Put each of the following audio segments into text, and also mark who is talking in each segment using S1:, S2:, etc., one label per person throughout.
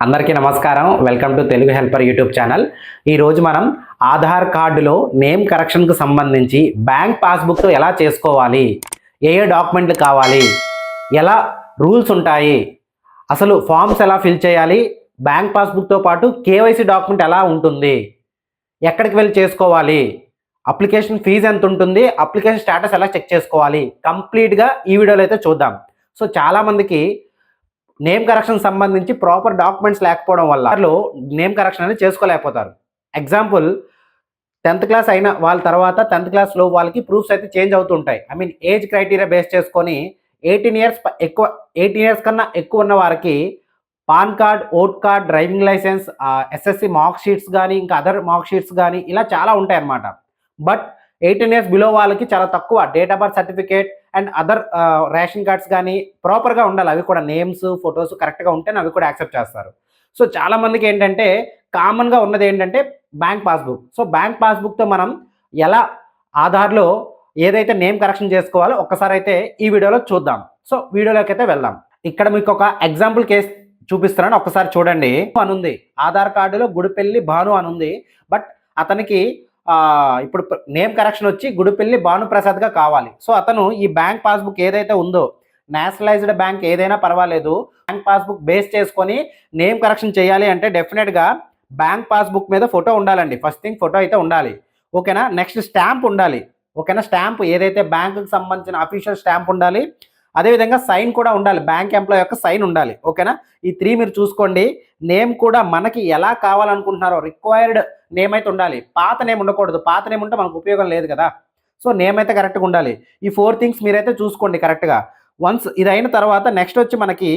S1: అందరికీ నమస్కారం. Welcome to Telugu helper YouTube channel. ఈరోజు మనం ఆధార్ కార్డులో నేమ్ కరెక్షన్కు సంబంధించి బ్యాంక్ పాస్బుక్తో ఎలా చేసుకోవాలి, ఏ డాక్యుమెంట్లు కావాలి, ఎలా రూల్స్ ఉంటాయి, అసలు ఫామ్స్ ఎలా ఫిల్ చేయాలి, బ్యాంక్ పాస్బుక్తో పాటు కేవైసీ డాక్యుమెంట్ ఎలా ఉంటుంది, ఎక్కడికి వెళ్ళి చేసుకోవాలి, అప్లికేషన్ ఫీజు ఎంత ఉంటుంది, అప్లికేషన్ స్టేటస్ ఎలా చెక్ చేసుకోవాలి, కంప్లీట్గా ఈ వీడియోలో అయితే చూద్దాం. సో చాలామందికి నేమ్ కరెక్షన్ సంబంధించి ప్రాపర్ డాక్యుమెంట్స్ లేకపోవడం వల్ల వాళ్ళు నేమ్ కరెక్షన్ అనేది చేసుకోలేకపోతారు. ఎగ్జాంపుల్ 10th క్లాస్ అయిన వాళ్ళ తర్వాత 10th క్లాస్లో వాళ్ళకి ప్రూఫ్స్ అయితే చేంజ్ అవుతుంటాయి. ఏజ్ క్రైటీరియా బేస్ చేసుకొని 18 ఇయర్స్ కన్నా ఎక్కువ ఉన్న వారికి PAN card, vote card, driving licence, SSC mark sheets కానీ ఇంకా అదర్ మార్క్ షీట్స్ కానీ ఇలా చాలా ఉంటాయి అన్నమాట. బట్ 18 ఇయర్స్ బిలో వాళ్ళకి చాలా తక్కువ date of birth certificate and other ration cards కానీ ప్రాపర్గా ఉండాలి. అవి కూడా నేమ్స్, ఫొటోస్ కరెక్ట్గా ఉంటేనే అవి కూడా యాక్సెప్ట్ చేస్తారు. సో చాలామందికి ఏంటంటే కామన్గా ఉన్నది ఏంటంటే బ్యాంక్ పాస్బుక్. సో బ్యాంక్ పాస్బుక్తో మనం ఎలా ఆధార్లో ఏదైతే నేమ్ కరెక్షన్ చేసుకోవాలో ఒక్కసారి అయితే ఈ వీడియోలో చూద్దాం. సో వీడియోలోకి అయితే వెళ్దాం. ఇక్కడ మీకు ఒక ఎగ్జాంపుల్ కేసు చూపిస్తున్నాను, ఒక్కసారి చూడండి. అనుంది ఆధార్ కార్డులో గుడిపెల్లి భాను అనుంది. బట్ అతనికి ఇప్పుడు నేమ్ కరెక్షన్ వచ్చి గుడిపెల్లి భానుప్రసాద్గా కావాలి. సో అతను ఈ బ్యాంక్ పాస్బుక్ ఏదైతే ఉందో, నేషనలైజ్డ్ బ్యాంక్ ఏదైనా పర్వాలేదు, బ్యాంక్ పాస్బుక్ బేస్ చేసుకొని నేమ్ కరెక్షన్ చేయాలి అంటే డెఫినెట్గా బ్యాంక్ పాస్బుక్ మీద ఫోటో ఉండాలండి. ఫస్ట్ థింగ్ ఫోటో అయితే ఉండాలి, ఓకేనా. నెక్స్ట్ స్టాంప్ ఉండాలి, ఓకేనా. స్టాంప్ ఏదైతే బ్యాంకుకి సంబంధించిన అఫీషియల్ స్టాంప్ ఉండాలి. అదేవిధంగా సైన్ కూడా ఉండాలి, బ్యాంక్ ఎంప్లాయ్ యొక్క సైన్ ఉండాలి, ఓకేనా. ఈ 3 మీరు చూసుకోండి. నేమ్ కూడా మనకి ఎలా కావాలనుకుంటున్నారో రిక్వైర్డ్ నేమ్ అయితే ఉండాలి. పాత నేమ్ ఉండకూడదు, పాత నేమ్ ఉంటే మనకు ఉపయోగం లేదు కదా. సో నేమ్ అయితే కరెక్ట్గా ఉండాలి. ఈ 4 థింగ్స్ మీరైతే చూసుకోండి కరెక్ట్గా. వన్స్ ఇది అయిన తర్వాత నెక్స్ట్ వచ్చి మనకి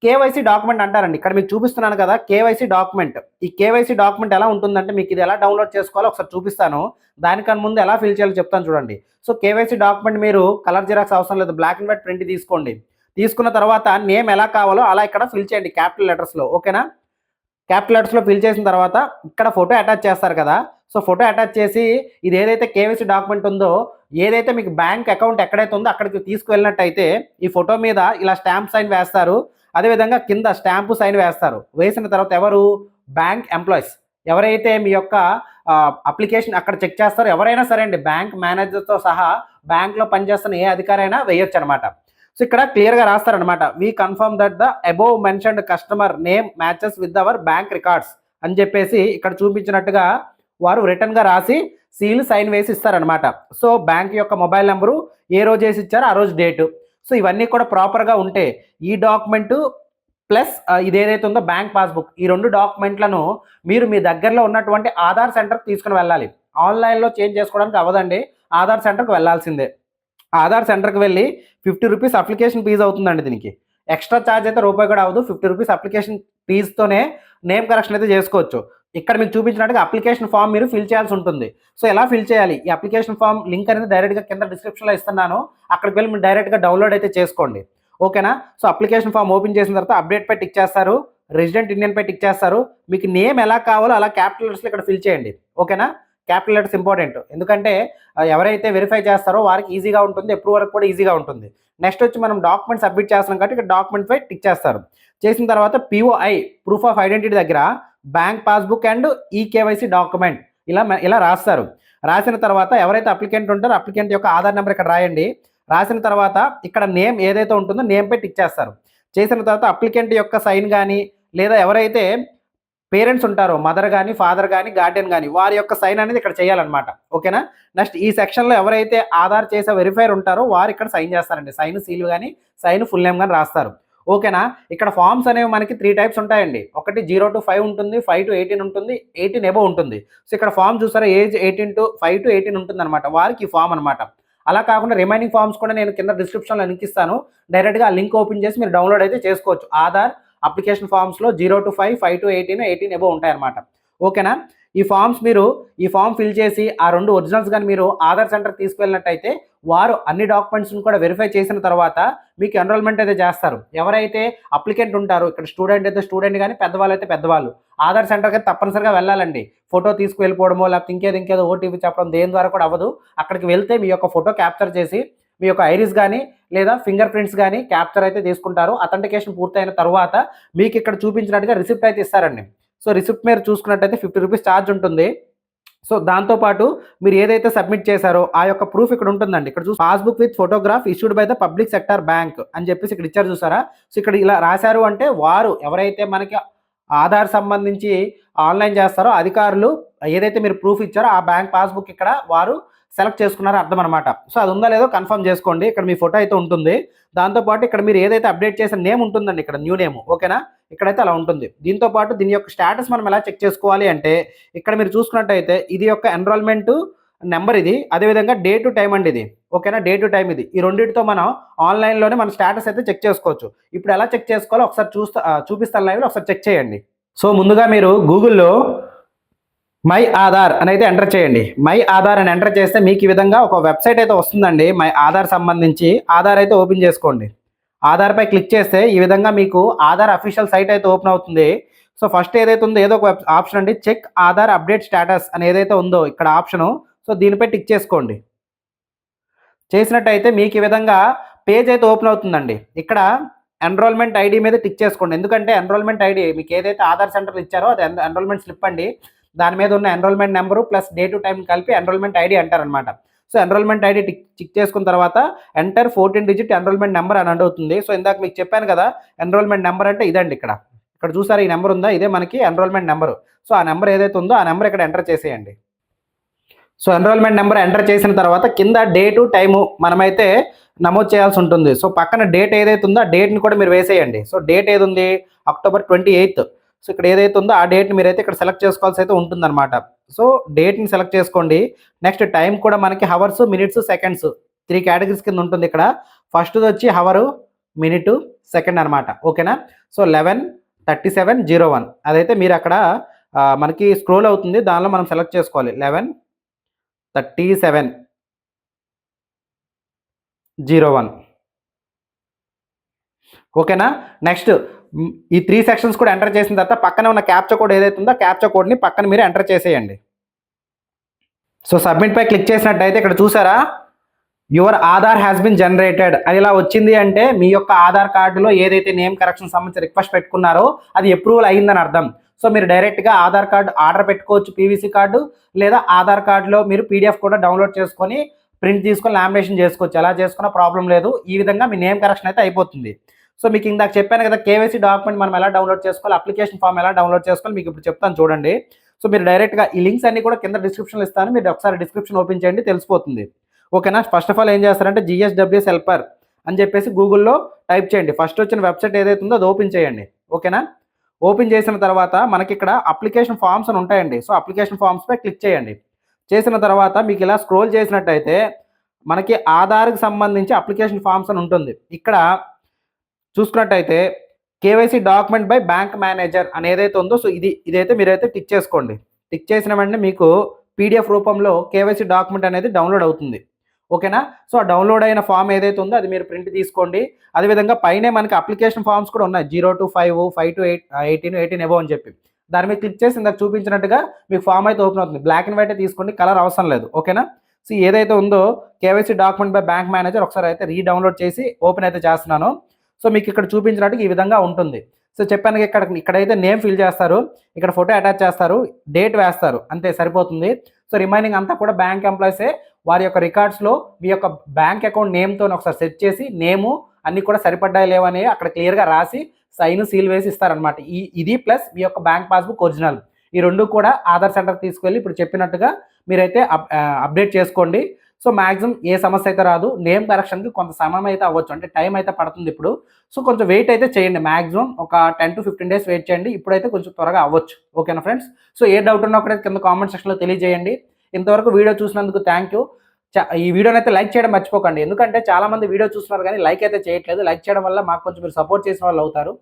S1: కేవైసీ డాక్యుమెంట్ అంటారండి. ఇక్కడ మీకు చూపిస్తున్నాను కదా కేవైసీ డాక్యుమెంట్. ఈ కేవైసీ డాక్యుమెంట్ ఎలా ఉంటుందంటే మీకు ఇది ఎలా డౌన్లోడ్ చేసుకోవాలో ఒకసారి చూపిస్తాను. దానికన్నా ముందు ఎలా ఫిల్ చేయాలో చెప్తాను చూడండి. సో కేవైసీ డాక్యుమెంట్ మీరు కలర్ జిరాక్స్ అవసరం లేదు, బ్లాక్ అండ్ వైట్ ప్రింట్ తీసుకోండి. తీసుకున్న తర్వాత నేమ్ ఎలా కావాలో అలా ఇక్కడ ఫిల్ చేయండి క్యాపిటల్ లెటర్స్లో, ఓకేనా. క్యాపిటల్ లెటర్స్లో ఫిల్ చేసిన తర్వాత ఇక్కడ ఫోటో అటాచ్ చేస్తారు కదా. సో ఫోటో అటాచ్ చేసి ఇది ఏదైతే కేవైసీ డాక్యుమెంట్ ఉందో, ఏదైతే మీకు బ్యాంక్ అకౌంట్ ఎక్కడైతే ఉందో అక్కడికి తీసుకువెళ్ళినట్టయితే ఈ ఫోటో మీద ఇలా స్టాంప్ సైన్ వేస్తారు. అదేవిధంగా కింద స్టాంపు సైన్ వేస్తారు. వేసిన తర్వాత ఎవరు? బ్యాంక్ ఎంప్లాయీస్ ఎవరైతే మీ యొక్క అప్లికేషన్ అక్కడ చెక్ చేస్తారో ఎవరైనా సరే అండి, బ్యాంక్ మేనేజర్తో సహా బ్యాంక్లో పనిచేస్తున్న ఏ అధికారి అయినా వేయొచ్చు అనమాట. సో ఇక్కడ క్లియర్గా రాస్తారనమాట, we confirm that the above mentioned customer name matches with our bank records అని చెప్పేసి ఇక్కడ చూపించినట్టుగా వారు రిటర్న్గా రాసి సీల్ సైన్ వేసి ఇస్తారనమాట. సో బ్యాంక్ యొక్క మొబైల్ నెంబరు, ఏ రోజు వేసి ఇచ్చారో ఆ రోజు డేటు. సో ఇవన్నీ కూడా ప్రాపర్గా ఉంటే ఈ డాక్యుమెంటు ప్లస్ ఇది ఏదైతే ఉందో బ్యాంక్ పాస్బుక్, ఈ 2 డాక్యుమెంట్లను మీరు మీ దగ్గరలో ఉన్నటువంటి ఆధార్ సెంటర్కి తీసుకుని వెళ్ళాలి. ఆన్లైన్లో చేంజ్ చేసుకోవడానికి అవ్వదండి, ఆధార్ సెంటర్కి వెళ్ళాల్సిందే. ఆధార్ సెంటర్కి వెళ్ళి 50 రూపీస్ అప్లికేషన్ ఫీజు అవుతుందండి. దీనికి ఎక్స్ట్రా ఛార్జ్ అయితే రూపాయి కూడా అవ్వదు. 50 రూపీస్ అప్లికేషన్ ఫీజుతోనే నేమ్ కరెక్షన్ అయితే చేసుకోవచ్చు. ఇక్కడ మీకు చూపించినట్టుగా అప్లికేషన్ ఫామ్ మీరు ఫిల్ చేయాల్సి ఉంటుంది. సో ఎలా ఫిల్ చేయాలి? ఈ అప్లికేషన్ ఫామ్ లింక్ అనేది డైరెక్ట్గా కింద డిస్క్రిప్షన్లో ఇస్తున్నాను, అక్కడికి వెళ్ళి మీరు డైరెక్ట్గా డౌన్లోడ్ అయితే చేసుకోండి, ఓకేనా. సో అప్లికేషన్ ఫామ్ ఓపెన్ చేసిన తర్వాత అప్డేట్ పై టిక్ చేస్తారు, రెసిడెంట్ ఇండియన్ పై టిక్ చేస్తారు. మీకు నేమ్ ఎలా కావాలో అలా క్యాపిటల్ లెటర్స్లో ఇక్కడ ఫిల్ చేయండి, ఓకేనా. క్యాపిటల్ లెటర్స్ ఇంపార్టెంట్, ఎందుకంటే ఎవరైతే వెరిఫై చేస్తారో వారికి ఈజీగా ఉంటుంది, అప్రూవ్ వరకు కూడా ఈజీగా ఉంటుంది. నెక్స్ట్ వచ్చి మనం డాక్యుమెంట్ సబ్మిట్ చేస్తున్నాం కాబట్టి ఇక్కడ డాక్యుమెంట్ పై టిక్ చేస్తారు. చేసిన తర్వాత పిఓఐ ప్రూఫ్ ఆఫ్ ఐడెంటిటీ దగ్గర బ్యాంక్ పాస్బుక్ అండ్ ఈ కేవైసీ డాక్యుమెంట్ ఇలా రాస్తారు. రాసిన తర్వాత ఎవరైతే అప్లికెంట్ ఉంటారో అప్లికెంట్ యొక్క ఆధార్ నెంబర్ ఇక్కడ రాయండి. రాసిన తర్వాత ఇక్కడ నేమ్ ఏదైతే ఉంటుందో నేమ్ పై టిక్ చేస్తారు. చేసిన తర్వాత అప్లికెంట్ యొక్క సైన్ కానీ లేదా ఎవరైతే పేరెంట్స్ ఉంటారో మదర్ కానీ ఫాదర్ కానీ గార్డియన్ కానీ వారి యొక్క సైన్ అనేది ఇక్కడ చేయాలన్నమాట, ఓకేనా. నెక్స్ట్ ఈ సెక్షన్లో ఎవరైతే ఆధార్ చేసే వెరిఫైర్ ఉంటారో వారు ఇక్కడ సైన్ చేస్తారండి. సైన్ సీల్ కానీ సైన్ ఫుల్ నేమ్ కానీ రాస్తారు, ఓకేనా. ఇక్కడ ఫామ్స్ అనేవి మనకి 3 టైప్స్ ఉంటాయండి. ఒకటి 0 to 5 ఉంటుంది, 5 to 18 ఉంటుంది, 18 అబోవ్ ఉంటుంది. సో ఇక్కడ ఫామ్ చూసారా, ఏజ్ 5 to 18 ఉంటుంది అనమాట, వారికి ఈ ఫామ్ అనమాట. అలా కాకుండా రిమైనింగ్ ఫామ్స్ కూడా నేను కింద డిస్క్రిప్షన్లో లింక్ ఇస్తాను, డైరెక్ట్గా ఆ లింక్ ఓపెన్ చేసి మీరు డౌన్లోడ్ అయితే చేసుకోవచ్చు. ఆధార్ అప్లికేషన్ ఫామ్స్లో 0 to 5, 5 to 18, 18 అబోవ్ ఉంటాయన్నమాట, ఓకేనా. ఈ ఫామ్ ఫిల్ చేసి ఆ 2 ఒరిజినల్స్ కానీ మీరు ఆధార్ సెంటర్కి తీసుకువెళ్ళినట్టయితే వారు అన్ని డాక్యుమెంట్స్ని కూడా వెరిఫై చేసిన తర్వాత మీకు ఎన్రోల్మెంట్ అయితే చేస్తారు. ఎవరైతే అప్లికెంట్ ఉంటారో, ఇక్కడ స్టూడెంట్ అయితే స్టూడెంట్ కానీ పెద్దవాళ్ళు అయితే పెద్దవాళ్ళు ఆధార్ సెంటర్కి అయితే తప్పనిసరిగా వెళ్ళాలండి. ఫోటో తీసుకువెళ్ళిపోవడమో లేకపోతే ఇంకేదో ఓటీపీ చెప్పడం దేని ద్వారా కూడా అవ్వదు. అక్కడికి వెళ్తే మీ యొక్క ఫోటో క్యాప్చర్ చేసి మీ యొక్క ఐరిస్ కానీ లేదా ఫింగర్ ప్రింట్స్ కానీ క్యాప్చర్ అయితే తీసుకుంటారు. అథెంటికేషన్ పూర్తయిన తర్వాత మీకు ఇక్కడ చూపించినట్టుగా రిసిప్ట్ అయితే ఇస్తారండి. సో రిసిప్ట్ మీరు చూసుకున్నట్టయితే 50 రూపీస్ ఛార్జ్ ఉంటుంది. సో దాంతోపాటు మీరు ఏదైతే సబ్మిట్ చేశారో ఆ యొక్క ప్రూఫ్ ఇక్కడ ఉంటుందండి. ఇక్కడ చూసి passbook with photograph issued by the public sector bank అని చెప్పేసి ఇక్కడ ఇచ్చారు చూసారా. సో ఇక్కడ ఇలా రాశారు అంటే వారు ఎవరైతే మనకి ఆధార్ సంబంధించి ఆన్లైన్ చేస్తారో అధికారులు ఏదైతే మీరు ప్రూఫ్ ఇచ్చారో ఆ బ్యాంక్ పాస్బుక్ ఇక్కడ వారు సెలెక్ట్ చేసుకున్నారో అర్థం అనమాట. సో అది ఉందా లేదో కన్ఫర్మ్ చేసుకోండి. ఇక్కడ మీ ఫోటో అయితే ఉంటుంది. దాంతోపాటు ఇక్కడ మీరు ఏదైతే అప్డేట్ చేసిన నేమ్ ఉంటుందండి, ఇక్కడ న్యూ నేమ్, ఓకేనా, ఇక్కడైతే అలా ఉంటుంది. దీంతో పాటు దీని యొక్క స్టేటస్ మనం ఎలా చెక్ చేసుకోవాలి అంటే ఇక్కడ మీరు చూసుకున్నట్టయితే ఇది యొక్క ఎన్రోల్మెంట్ నెంబర్ ఇది, అదేవిధంగా డే టు టైం అండి ఇది, ఓకేనా, డే టు టైం ఇది. ఈ రెండింటితో మనం ఆన్లైన్లోనే మన స్టేటస్ అయితే చెక్ చేసుకోవచ్చు. ఇప్పుడు ఎలా చెక్ చేసుకోవాలో ఒకసారి చూపిస్తాను లైవ్లో, ఒకసారి చెక్ చేయండి. సో ముందుగా మీరు గూగుల్లో మై ఆధార్ అని అయితే ఎంటర్ చేయండి. మై ఆధార్ అని ఎంటర్ చేస్తే మీకు ఈ విధంగా ఒక వెబ్సైట్ అయితే వస్తుందండి. మై ఆధార్ సంబంధించి ఆధార్ అయితే ఓపెన్ చేసుకోండి. ఆధార్పై క్లిక్ చేస్తే ఈ విధంగా మీకు ఆధార్ అఫీషియల్ సైట్ అయితే ఓపెన్ అవుతుంది. సో ఫస్ట్ ఏదైతే ఉందో ఏదో ఒక ఆప్షన్ అండి, చెక్ ఆధార్ అప్డేట్ స్టేటస్ అని ఏదైతే ఉందో ఇక్కడ ఆప్షను, సో దీనిపై టిక్ చేసుకోండి. చేసినట్టయితే మీకు ఈ విధంగా పేజ్ అయితే ఓపెన్ అవుతుందండి. ఇక్కడ ఎన్రోల్మెంట్ ఐడి మీద టిక్ చేసుకోండి. ఎందుకంటే ఎన్రోల్మెంట్ ఐడి మీకు ఏదైతే ఆధార్ సెంటర్లో ఇచ్చారో అది ఎన్రోల్మెంట్ స్లిప్ అండి. దాని మీద ఉన్న enrolment number plus day to time కలిపి ఎన్రోల్మెంట్ ఐడి అంటారనమాట. సో ఎన్రోల్మెంట్ ఐడి టిక్ చేసుకున్న తర్వాత ఎంటర్ 14 డిజిట్ ఎన్రోల్మెంట్ నెంబర్ అని అడుగుతుంది. సో ఇందాక మీకు చెప్పాను కదా ఎన్రోల్మెంట్ నెంబర్ అంటే ఇదండి. ఇక్కడ చూసారు ఈ నెంబర్ ఉందా, ఇదే మనకి ఎన్రోల్మెంట్ నెంబరు. సో ఆ నెంబర్ ఏదైతే ఉందో ఆ నెంబర్ ఇక్కడ ఎంటర్ చేసేయండి. సో ఎన్రోల్మెంట్ నెంబర్ ఎంటర్ చేసిన తర్వాత కింద డేటు టైము మనమైతే నమోదు చేయాల్సి ఉంటుంది. సో పక్కన డేట్ ఏదైతే ఉందో ఆ డేట్ని కూడా మీరు వేసేయండి. సో డేట్ ఏది ఉంది, October 28. సో ఇక్కడ ఏదైతే ఉందో ఆ డేట్ని మీరైతే ఇక్కడ సెలెక్ట్ చేసుకోవాల్సి అయితే ఉంటుందన్నమాట. సో డేట్ని సెలెక్ట్ చేసుకోండి. నెక్స్ట్ టైం కూడా మనకి హవర్స్, మినిట్స్, సెకండ్స్ 3 కేటగిరీస్ కింద ఉంటుంది. ఇక్కడ ఫస్ట్ వచ్చి హవరు, మినిట్, సెకండ్ అనమాట, ఓకేనా. సో 11:37:01 అదైతే మీరు అక్కడ మనకి స్క్రోల్ అవుతుంది, దానిలో మనం సెలెక్ట్ చేసుకోవాలి 11:37:01, ఓకేనా. నెక్స్ట్ ఈ 3 సెక్షన్స్ కూడా ఎంటర్ చేసిన తర్వాత పక్కన ఉన్న క్యాప్చా కోడ్ ఏదైతే ఉందో క్యాప్చా కోడ్ని పక్కన మీరు ఎంటర్ చేసేయండి. సో సబ్మిట్ పై క్లిక్ చేసినట్టయితే ఇక్కడ చూసారా your Aadhaar has been generated అని ఇలా వచ్చింది. అంటే మీ యొక్క ఆధార్ కార్డులో ఏదైతే నేమ్ కరెక్షన్ సంబంధించి రిక్వెస్ట్ పెట్టుకున్నారో అది అప్రూవల్ అయ్యిందని అర్థం. సో మీరు డైరెక్ట్గా ఆధార్ కార్డు ఆర్డర్ పెట్టుకోవచ్చు, పీవీసీ కార్డు, లేదా ఆధార్ కార్డులో మీరు పీడిఎఫ్ కూడా డౌన్లోడ్ చేసుకొని ప్రింట్ తీసుకొని లామినేషన్ చేసుకోవచ్చు. ఎలా చేసుకున్నా ప్రాబ్లం లేదు. ఈ విధంగా మీ నేమ్ కరెక్షన్ అయితే అయిపోతుంది. సో మీకు ఇందాక చెప్పాను కదా కేవైసీ డాక్యుమెంట్ మనం ఎలా డౌన్లోడ్ చేసుకోవాలి, అప్లికేషన్ ఫామ్ ఎలా డౌన్లోడ్ చేసుకోవాలి మీకు ఇప్పుడు చెప్తాను చూడండి. సో మీరు డైరెక్ట్గా ఈ లింక్స్ అన్ని కూడా కింద డిస్క్రిప్షన్లో ఇస్తాను, మీరు ఒకసారి డిస్క్రిప్షన్ ఓపెన్ చేయండి, తెలిసిపోతుంది, ఓకేనా. ఫస్ట్ ఆఫ్ ఆల్ ఏం చేస్తారంటే GSWS హెల్పర్ అని చెప్పేసి గూగుల్లో టైప్ చేయండి. ఫస్ట్ వచ్చిన వెబ్సైట్ ఏదైతే ఉందో అది ఓపెన్ చేయండి, ఓకేనా. ఓపెన్ చేసిన తర్వాత మనకి ఇక్కడ అప్లికేషన్ ఫామ్స్ అని ఉంటాయండి. సో అప్లికేషన్ ఫామ్స్పై క్లిక్ చేయండి. చేసిన తర్వాత మీకు ఇలా స్క్రోల్ చేసినట్టయితే మనకి ఆధార్కి సంబంధించి అప్లికేషన్ ఫామ్స్ అని ఉంటుంది. ఇక్కడ చూసుకున్నట్టయితే KYC document by bank manager అని ఏదైతే ఉందో సో ఇదైతే మీరైతే టిక్ చేసుకోండి. టిక్ చేసిన వెంటనే మీకు పీడిఎఫ్ రూపంలో కేవైసీ డాక్యుమెంట్ అనేది డౌన్లోడ్ అవుతుంది, ఓకేనా. సో ఆ డౌన్లోడ్ అయిన ఫామ్ ఏదైతే ఉందో అది మీరు ప్రింట్ తీసుకోండి. అదేవిధంగా పైనే మనకి అప్లికేషన్ ఫామ్స్ కూడా ఉన్నాయి 0 to 5, 5 to 8, 18 అబోవ్ అని చెప్పి. దాని మీద క్లిక్ చేసి ఇందాక చూపించినట్టుగా మీకు ఫామ్ అయితే ఓపెన్ అవుతుంది. బ్లాక్ అండ్ వైట్ తీసుకోండి, కలర్ అవసరం లేదు, ఓకేనా. సో ఏదైతే ఉందో KYC document by bank manager ఒకసారి అయితే రీడౌన్లోడ్ చేసి ఓపెన్ అయితే చేస్తున్నాను. సో మీకు ఇక్కడ చూపించినట్టు ఈ విధంగా ఉంటుంది. సో చెప్పాను ఇక్కడైతే నేమ్ ఫిల్ చేస్తారు, ఇక్కడ ఫోటో అటాచ్ చేస్తారు, డేట్ వేస్తారు, అంతే సరిపోతుంది. సో రిమైనింగ్ అంతా కూడా బ్యాంక్ ఎంప్లాయీసే వారి యొక్క రికార్డ్స్లో మీ యొక్క బ్యాంక్ అకౌంట్ నేమ్తో ఒకసారి సెట్ చేసి నేము అన్నీ కూడా సరిపడ్డాయి లేవని అక్కడ క్లియర్గా రాసి సైన్ సీల్ వేసి ఇస్తారనమాట. ఇది ప్లస్ మీ యొక్క బ్యాంక్ పాస్బుక్ ఒరిజినల్, ఈ రెండు కూడా ఆధార్ సెంటర్కి తీసుకెళ్ళి ఇప్పుడు చెప్పినట్టుగా మీరైతే అప్డేట్ చేసుకోండి. సో మ్యాక్సిమం ఏ సమస్య అయితే రాదు. నేమ్ కరెక్షన్కి కొంత సమయం అయితే అవ్వచ్చు, అంటే టైం అయితే పడుతుంది ఇప్పుడు. సో కొంచెం వెయిట్ అయితే చేయండి, మ్యాక్సిమం ఒక 10 to 15 days వెయిట్ చేయండి. ఇప్పుడైతే కొంచెం త్వరగా అవ్వచ్చు, ఓకేనా ఫ్రెండ్స్. సో ఏ డౌట్ ఉన్నా ఒకటే కింద కామెంట్ సెక్షన్లో తెలియజేయండి. ఇంతవరకు వీడియో చూసినందుకు థ్యాంక్ యూ. ఈ వీడియోని అయితే లైక్ చేయడం మర్చిపోకండి, ఎందుకంటే చాలామంది వీడియో చూస్తున్నారు కానీ లైక్ అయితే చేయట్లేదు. లైక్ చేయడం వల్ల మాకు కొంచెం మీరు సపోర్ట్ చేసిన వాళ్ళు అవుతారు.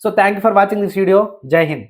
S1: So thank you for watching this video. జై హింద్.